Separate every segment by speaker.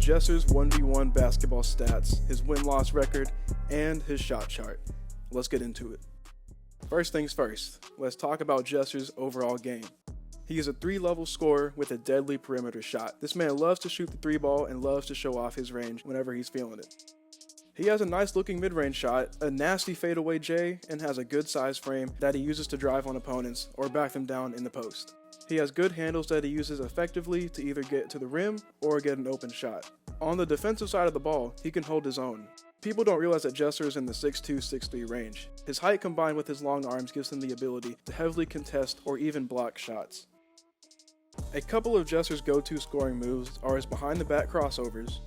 Speaker 1: Jesser's 1v1 basketball stats, his win-loss record, and his shot chart. Let's get into it. First things first, let's talk about Jesser's overall game. He is a 3-level scorer with a deadly perimeter shot. This man loves to shoot the 3-ball and loves to show off his range whenever he's feeling it. He has a nice looking mid-range shot, a nasty fadeaway J, and has a good size frame that he uses to drive on opponents or back them down in the post. He has good handles that he uses effectively to either get to the rim or get an open shot. On the defensive side of the ball, he can hold his own. People don't realize that Jesser is in the 6'2", 6'3" range. His height combined with his long arms gives him the ability to heavily contest or even block shots. A couple of Jesser's go-to scoring moves are his behind the back crossovers,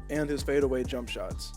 Speaker 1: and his fadeaway jump shots.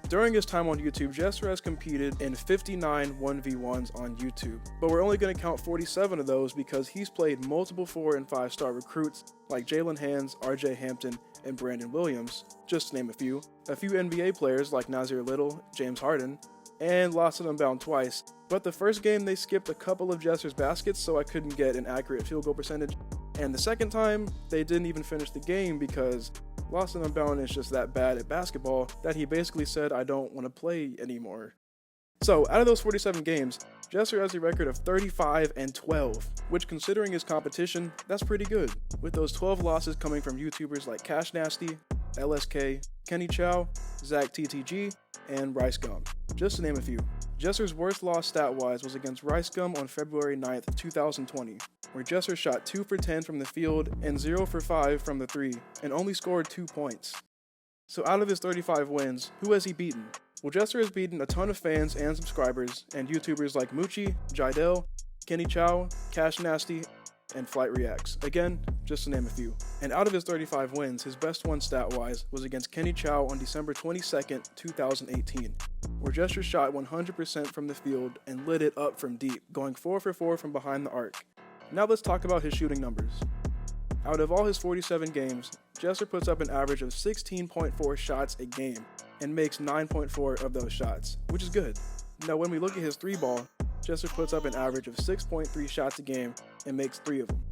Speaker 1: During his time on YouTube, Jesser has competed in 59 1v1s on YouTube, but we're only going to count 47 of those because he's played multiple 4- and 5-star recruits like Jalen Hands, RJ Hampton, and Brandon Williams, just to name a few NBA players like Nasir Little, James Harden, and lost it Unbound twice, but the first game they skipped a couple of Jesser's baskets so I couldn't get an accurate field goal percentage, and the second time they didn't even finish the game because Lost and Unbound is just that bad at basketball that he basically said, "I don't want to play anymore." So out of those 47 games, Jesser has a record of 35-12, which considering his competition, that's pretty good, with those 12 losses coming from YouTubers like Cash Nasty, LSK, Kenny Chow, Zach TTG, and Rice Gum, just to name a few. Jesser's worst loss stat-wise was against Rice Gum on February 9th, 2020, where Jesser shot 2 for 10 from the field and 0 for 5 from the 3, and only scored 2 points. So out of his 35 wins, who has he beaten? Well, Jesser has beaten a ton of fans and subscribers, and YouTubers like Moochie, Jidel, Kenny Chow, Cash Nasty, and Flight Reacts. Again, just to name a few. And out of his 35 wins, his best one stat-wise was against Kenny Chow on December 22nd, 2018, where Jesser shot 100% from the field and lit it up from deep, going 4 for 4 from behind the arc. Now let's talk about his shooting numbers. Out of all his 47 games, Jesser puts up an average of 16.4 shots a game and makes 9.4 of those shots, which is good. Now when we look at his 3-ball, Jesser puts up an average of 6.3 shots a game and makes 3 of them.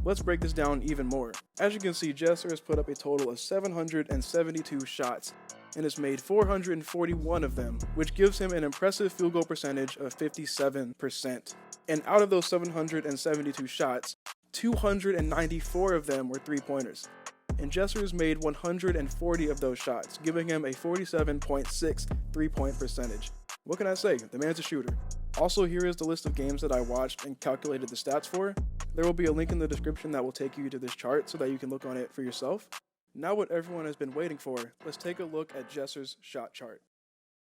Speaker 1: Let's break this down even more. As you can see, Jesser has put up a total of 772 shots and has made 441 of them, which gives him an impressive field goal percentage of 57%. And out of those 772 shots, 294 of them were 3-pointers. And Jesser has made 140 of those shots, giving him a 47.6 3-point percentage. What can I say? The man's a shooter. Also, here is the list of games that I watched and calculated the stats for. There will be a link in the description that will take you to this chart so that you can look on it for yourself. Now what everyone has been waiting for, let's take a look at Jesser's shot chart.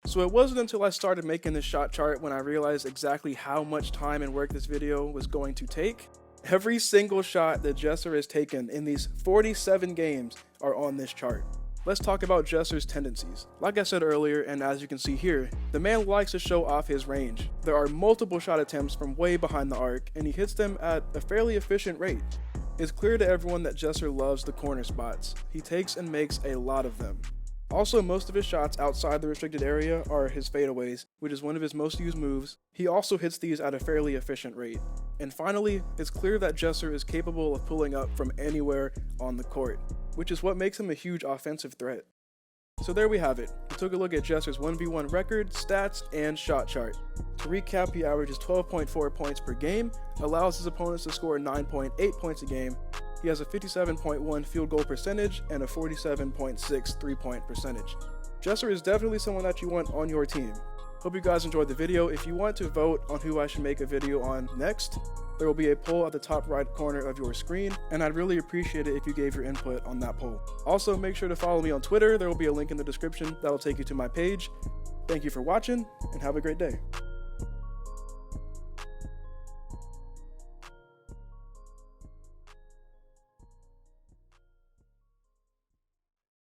Speaker 1: So it wasn't until I started making this shot chart when I realized exactly how much time and work this video was going to take. Every single shot that Jesser has taken in these 47 games are on this chart. Let's talk about Jesser's tendencies. Like I said earlier, and as you can see here, the man likes to show off his range. There are multiple shot attempts from way behind the arc, and he hits them at a fairly efficient rate. It's clear to everyone that Jesser loves the corner spots. He takes and makes a lot of them. Also, most of his shots outside the restricted area are his fadeaways, which is one of his most used moves. He also hits these at a fairly efficient rate. And finally, it's clear that Jesser is capable of pulling up from anywhere on the court, which is what makes him a huge offensive threat. So there we have it. We took a look at Jesser's 1v1 record, stats, and shot chart. To recap, he averages 12.4 points per game, allows his opponents to score 9.8 points a game. He has a 57.1 field goal percentage and a 47.6 3-point percentage. Jesser is definitely someone that you want on your team. Hope you guys enjoyed the video. If you want to vote on who I should make a video on next, there will be a poll at the top right corner of your screen, and I'd really appreciate it if you gave your input on that poll. Also, make sure to follow me on Twitter. There will be a link in the description that will take you to my page. Thank you for watching, and have a great day.